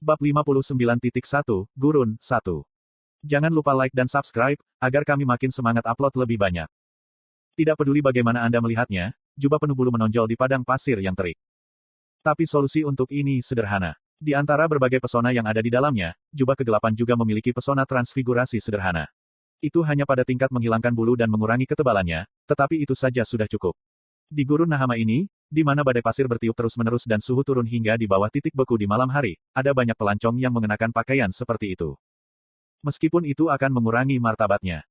Bab 59.1, Gurun, 1. Jangan lupa like dan subscribe, agar kami makin semangat upload lebih banyak. Tidak peduli bagaimana Anda melihatnya, jubah penuh bulu menonjol di padang pasir yang terik. Tapi solusi untuk ini sederhana. Di antara berbagai pesona yang ada di dalamnya, jubah kegelapan juga memiliki pesona transfigurasi sederhana. Itu hanya pada tingkat menghilangkan bulu dan mengurangi ketebalannya, tetapi itu saja sudah cukup. Di Gurun Nahama ini, di mana badai pasir bertiup terus-menerus dan suhu turun hingga di bawah titik beku di malam hari, ada banyak pelancong yang mengenakan pakaian seperti itu. Meskipun itu akan mengurangi martabatnya.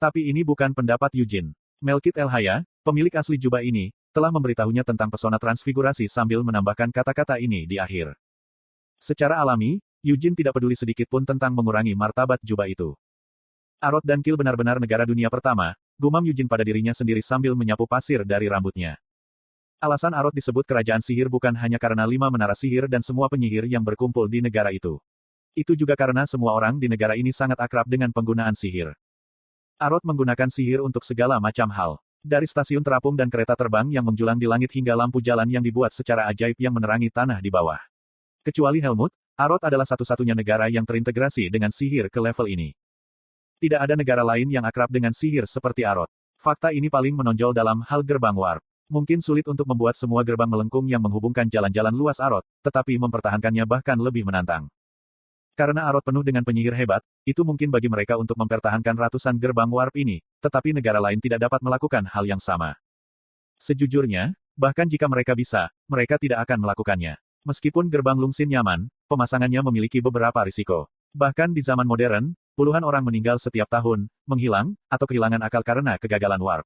Tapi ini bukan pendapat Eugene. Melkit Elhaya, pemilik asli jubah ini, telah memberitahunya tentang pesona transfigurasi sambil menambahkan kata-kata ini di akhir. Secara alami, Eugene tidak peduli sedikit pun tentang mengurangi martabat jubah itu. Arot dan Kil benar-benar negara dunia pertama, gumam Eugene pada dirinya sendiri sambil menyapu pasir dari rambutnya. Alasan Arot disebut kerajaan sihir bukan hanya karena 5 menara sihir dan semua penyihir yang berkumpul di negara itu. Itu juga karena semua orang di negara ini sangat akrab dengan penggunaan sihir. Arot menggunakan sihir untuk segala macam hal. Dari stasiun terapung dan kereta terbang yang menjulang di langit hingga lampu jalan yang dibuat secara ajaib yang menerangi tanah di bawah. Kecuali Helmut, Arot adalah satu-satunya negara yang terintegrasi dengan sihir ke level ini. Tidak ada negara lain yang akrab dengan sihir seperti Arot. Fakta ini paling menonjol dalam hal gerbang warp. Mungkin sulit untuk membuat semua gerbang melengkung yang menghubungkan jalan-jalan luas Arot, tetapi mempertahankannya bahkan lebih menantang. Karena Arot penuh dengan penyihir hebat, itu mungkin bagi mereka untuk mempertahankan ratusan gerbang warp ini, tetapi negara lain tidak dapat melakukan hal yang sama. Sejujurnya, bahkan jika mereka bisa, mereka tidak akan melakukannya. Meskipun gerbang Lungsin nyaman, pemasangannya memiliki beberapa risiko. Bahkan di zaman modern, puluhan orang meninggal setiap tahun, menghilang, atau kehilangan akal karena kegagalan warp.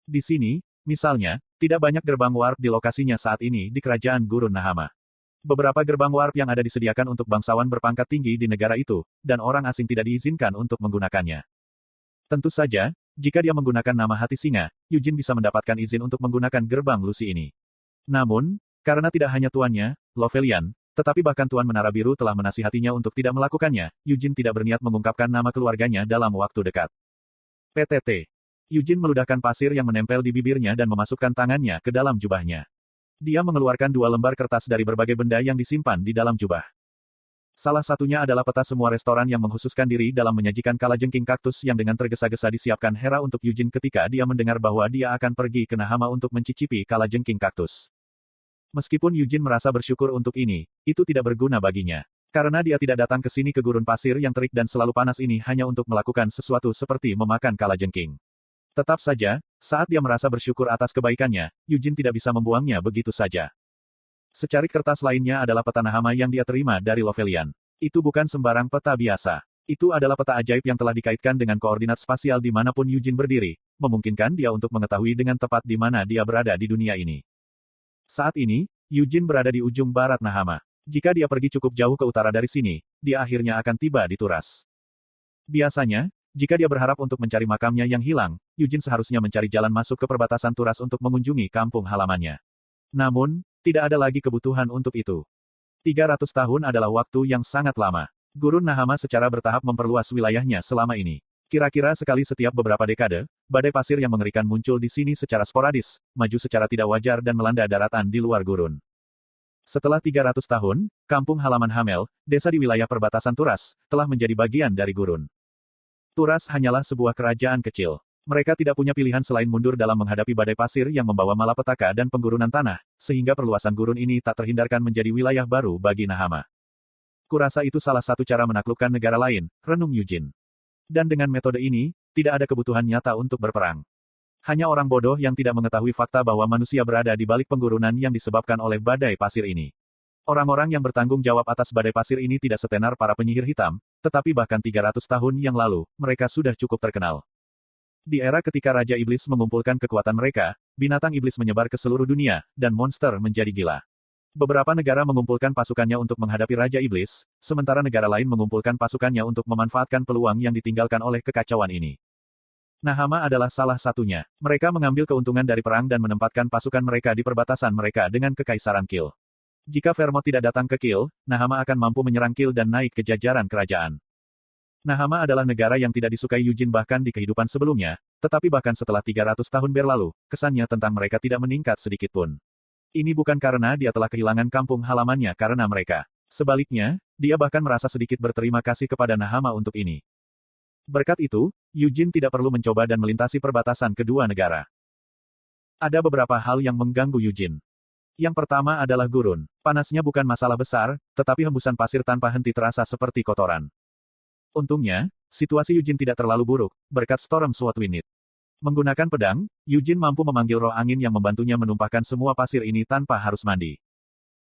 Di sini, misalnya, tidak banyak gerbang warp di lokasinya saat ini di kerajaan Gurun Nahama. Beberapa gerbang warp yang ada disediakan untuk bangsawan berpangkat tinggi di negara itu, dan orang asing tidak diizinkan untuk menggunakannya. Tentu saja, jika dia menggunakan nama hati singa, Eugene bisa mendapatkan izin untuk menggunakan gerbang Lucy ini. Namun, karena tidak hanya tuannya, Lovelian, tetapi bahkan Tuan Menara Biru telah menasihatinya untuk tidak melakukannya, Eugene tidak berniat mengungkapkan nama keluarganya dalam waktu dekat. PTT. Eugene meludahkan pasir yang menempel di bibirnya dan memasukkan tangannya ke dalam jubahnya. Dia mengeluarkan 2 lembar kertas dari berbagai benda yang disimpan di dalam jubah. Salah satunya adalah peta semua restoran yang mengkhususkan diri dalam menyajikan kalajengking kaktus yang dengan tergesa-gesa disiapkan Hera untuk Eugene ketika dia mendengar bahwa dia akan pergi ke Nahama untuk mencicipi kalajengking kaktus. Meskipun Eugene merasa bersyukur untuk ini, itu tidak berguna baginya. Karena dia tidak datang ke sini ke gurun pasir yang terik dan selalu panas ini hanya untuk melakukan sesuatu seperti memakan kalajengking. Tetap saja, saat dia merasa bersyukur atas kebaikannya, Eugene tidak bisa membuangnya begitu saja. Secarik kertas lainnya adalah peta Nahama yang dia terima dari Lovelian. Itu bukan sembarang peta biasa. Itu adalah peta ajaib yang telah dikaitkan dengan koordinat spasial dimanapun Eugene berdiri, memungkinkan dia untuk mengetahui dengan tepat di mana dia berada di dunia ini. Saat ini, Eugene berada di ujung barat Nahama. Jika dia pergi cukup jauh ke utara dari sini, dia akhirnya akan tiba di Turas. Biasanya, jika dia berharap untuk mencari makamnya yang hilang, Eugene seharusnya mencari jalan masuk ke perbatasan Turas untuk mengunjungi kampung halamannya. Namun, tidak ada lagi kebutuhan untuk itu. 300 tahun adalah waktu yang sangat lama. Gurun Nahama secara bertahap memperluas wilayahnya selama ini. Kira-kira sekali setiap beberapa dekade, badai pasir yang mengerikan muncul di sini secara sporadis, maju secara tidak wajar dan melanda daratan di luar gurun. Setelah 300 tahun, kampung halaman Hamel, desa di wilayah perbatasan Turas, telah menjadi bagian dari gurun. Turas hanyalah sebuah kerajaan kecil. Mereka tidak punya pilihan selain mundur dalam menghadapi badai pasir yang membawa malapetaka dan penggurunan tanah, sehingga perluasan gurun ini tak terhindarkan menjadi wilayah baru bagi Nahama. Kurasa itu salah satu cara menaklukkan negara lain, renung Eugene. Dan dengan metode ini, tidak ada kebutuhan nyata untuk berperang. Hanya orang bodoh yang tidak mengetahui fakta bahwa manusia berada di balik penggurunan yang disebabkan oleh badai pasir ini. Orang-orang yang bertanggung jawab atas badai pasir ini tidak setenar para penyihir hitam, tetapi bahkan 300 tahun yang lalu, mereka sudah cukup terkenal. Di era ketika Raja Iblis mengumpulkan kekuatan mereka, binatang iblis menyebar ke seluruh dunia, dan monster menjadi gila. Beberapa negara mengumpulkan pasukannya untuk menghadapi Raja Iblis, sementara negara lain mengumpulkan pasukannya untuk memanfaatkan peluang yang ditinggalkan oleh kekacauan ini. Nahama adalah salah satunya. Mereka mengambil keuntungan dari perang dan menempatkan pasukan mereka di perbatasan mereka dengan Kekaisaran Kil. Jika Vermont tidak datang ke Kil, Nahama akan mampu menyerang Kil dan naik ke jajaran kerajaan. Nahama adalah negara yang tidak disukai Eugene bahkan di kehidupan sebelumnya, tetapi bahkan setelah 300 tahun berlalu, kesannya tentang mereka tidak meningkat sedikitpun. Ini bukan karena dia telah kehilangan kampung halamannya karena mereka. Sebaliknya, dia bahkan merasa sedikit berterima kasih kepada Nahama untuk ini. Berkat itu, Eugene tidak perlu mencoba dan melintasi perbatasan kedua negara. Ada beberapa hal yang mengganggu Eugene. Yang pertama adalah gurun. Panasnya bukan masalah besar, tetapi hembusan pasir tanpa henti terasa seperti kotoran. Untungnya, situasi Eugene tidak terlalu buruk, berkat Storm Sword Wind. Menggunakan pedang, Eugene mampu memanggil roh angin yang membantunya menumpahkan semua pasir ini tanpa harus mandi.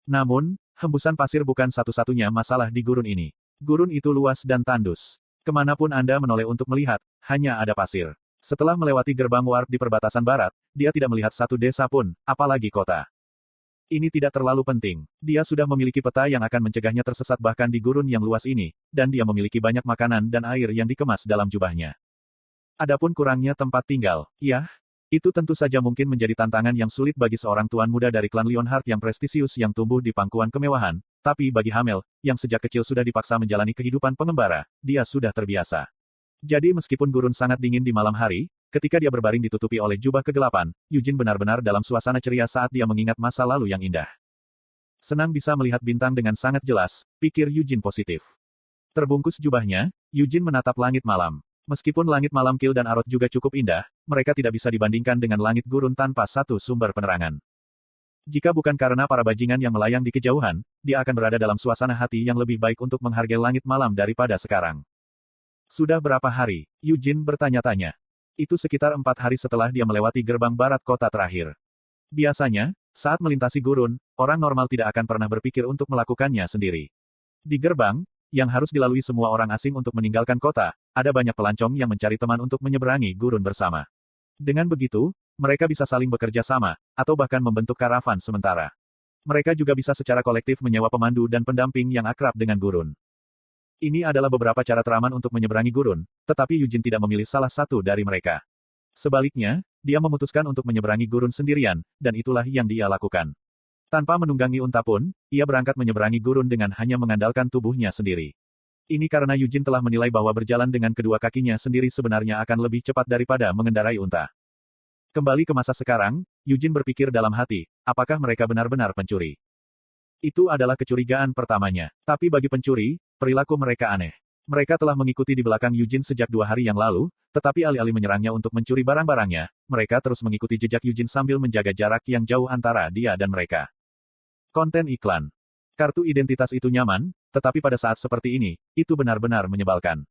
Namun, hembusan pasir bukan satu-satunya masalah di gurun ini. Gurun itu luas dan tandus. Kemanapun Anda menoleh untuk melihat, hanya ada pasir. Setelah melewati gerbang warp di perbatasan barat, dia tidak melihat satu desa pun, apalagi kota. Ini tidak terlalu penting. Dia sudah memiliki peta yang akan mencegahnya tersesat bahkan di gurun yang luas ini, dan dia memiliki banyak makanan dan air yang dikemas dalam jubahnya. Adapun kurangnya tempat tinggal, itu tentu saja mungkin menjadi tantangan yang sulit bagi seorang tuan muda dari klan Lionheart yang prestisius yang tumbuh di pangkuan kemewahan, tapi bagi Hamel, yang sejak kecil sudah dipaksa menjalani kehidupan pengembara, dia sudah terbiasa. Jadi meskipun gurun sangat dingin di malam hari, ketika dia berbaring ditutupi oleh jubah kegelapan, Eugene benar-benar dalam suasana ceria saat dia mengingat masa lalu yang indah. Senang bisa melihat bintang dengan sangat jelas, pikir Eugene positif. Terbungkus jubahnya, Eugene menatap langit malam. Meskipun langit malam Kil dan Arot juga cukup indah, mereka tidak bisa dibandingkan dengan langit gurun tanpa satu sumber penerangan. Jika bukan karena para bajingan yang melayang di kejauhan, dia akan berada dalam suasana hati yang lebih baik untuk menghargai langit malam daripada sekarang. Sudah berapa hari? Eugene bertanya-tanya. Itu sekitar 4 hari setelah dia melewati gerbang barat kota terakhir. Biasanya, saat melintasi gurun, orang normal tidak akan pernah berpikir untuk melakukannya sendiri. Di gerbang, yang harus dilalui semua orang asing untuk meninggalkan kota, ada banyak pelancong yang mencari teman untuk menyeberangi gurun bersama. Dengan begitu, mereka bisa saling bekerja sama, atau bahkan membentuk karavan sementara. Mereka juga bisa secara kolektif menyewa pemandu dan pendamping yang akrab dengan gurun. Ini adalah beberapa cara teraman untuk menyeberangi gurun, tetapi Eugene tidak memilih salah satu dari mereka. Sebaliknya, dia memutuskan untuk menyeberangi gurun sendirian, dan itulah yang dia lakukan. Tanpa menunggangi unta pun, ia berangkat menyeberangi gurun dengan hanya mengandalkan tubuhnya sendiri. Ini karena Eugene telah menilai bahwa berjalan dengan kedua kakinya sendiri sebenarnya akan lebih cepat daripada mengendarai unta. Kembali ke masa sekarang, Eugene berpikir dalam hati, apakah mereka benar-benar pencuri? Itu adalah kecurigaan pertamanya. Tapi bagi pencuri, perilaku mereka aneh. Mereka telah mengikuti di belakang Eugene sejak 2 hari yang lalu, tetapi alih-alih menyerangnya untuk mencuri barang-barangnya, mereka terus mengikuti jejak Eugene sambil menjaga jarak yang jauh antara dia dan mereka. Konten iklan. Kartu identitas itu nyaman, tetapi pada saat seperti ini, itu benar-benar menyebalkan.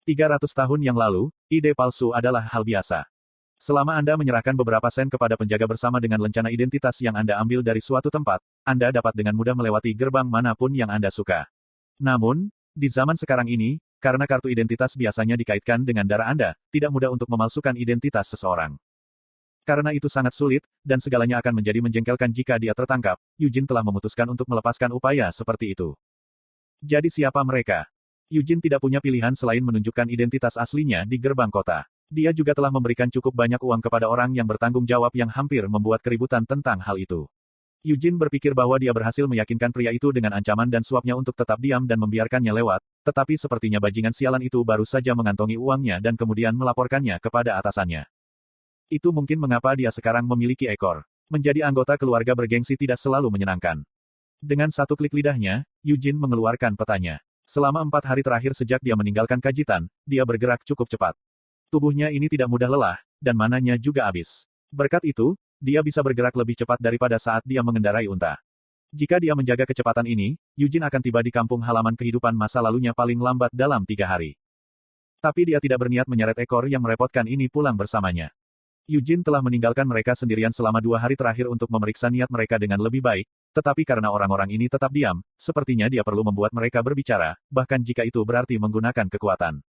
300 tahun yang lalu, ide palsu adalah hal biasa. Selama Anda menyerahkan beberapa sen kepada penjaga bersama dengan lencana identitas yang Anda ambil dari suatu tempat, Anda dapat dengan mudah melewati gerbang manapun yang Anda suka. Namun, di zaman sekarang ini, karena kartu identitas biasanya dikaitkan dengan darah Anda, tidak mudah untuk memalsukan identitas seseorang. Karena itu sangat sulit, dan segalanya akan menjadi menjengkelkan jika dia tertangkap, Eugene telah memutuskan untuk melepaskan upaya seperti itu. Jadi siapa mereka? Eugene tidak punya pilihan selain menunjukkan identitas aslinya di gerbang kota. Dia juga telah memberikan cukup banyak uang kepada orang yang bertanggung jawab yang hampir membuat keributan tentang hal itu. Eugene berpikir bahwa dia berhasil meyakinkan pria itu dengan ancaman dan suapnya untuk tetap diam dan membiarkannya lewat, tetapi sepertinya bajingan sialan itu baru saja mengantongi uangnya dan kemudian melaporkannya kepada atasannya. Itu mungkin mengapa dia sekarang memiliki ekor. Menjadi anggota keluarga bergengsi tidak selalu menyenangkan. Dengan satu klik lidahnya, Eugene mengeluarkan petanya. Selama 4 hari terakhir sejak dia meninggalkan Kajitan, dia bergerak cukup cepat. Tubuhnya ini tidak mudah lelah, dan mananya juga habis. Berkat itu, dia bisa bergerak lebih cepat daripada saat dia mengendarai unta. Jika dia menjaga kecepatan ini, Eugene akan tiba di kampung halaman kehidupan masa lalunya paling lambat dalam 3 hari. Tapi dia tidak berniat menyeret ekor yang merepotkan ini pulang bersamanya. Eugene telah meninggalkan mereka sendirian selama 2 hari terakhir untuk memeriksa niat mereka dengan lebih baik, tetapi karena orang-orang ini tetap diam, sepertinya dia perlu membuat mereka berbicara, bahkan jika itu berarti menggunakan kekuatan.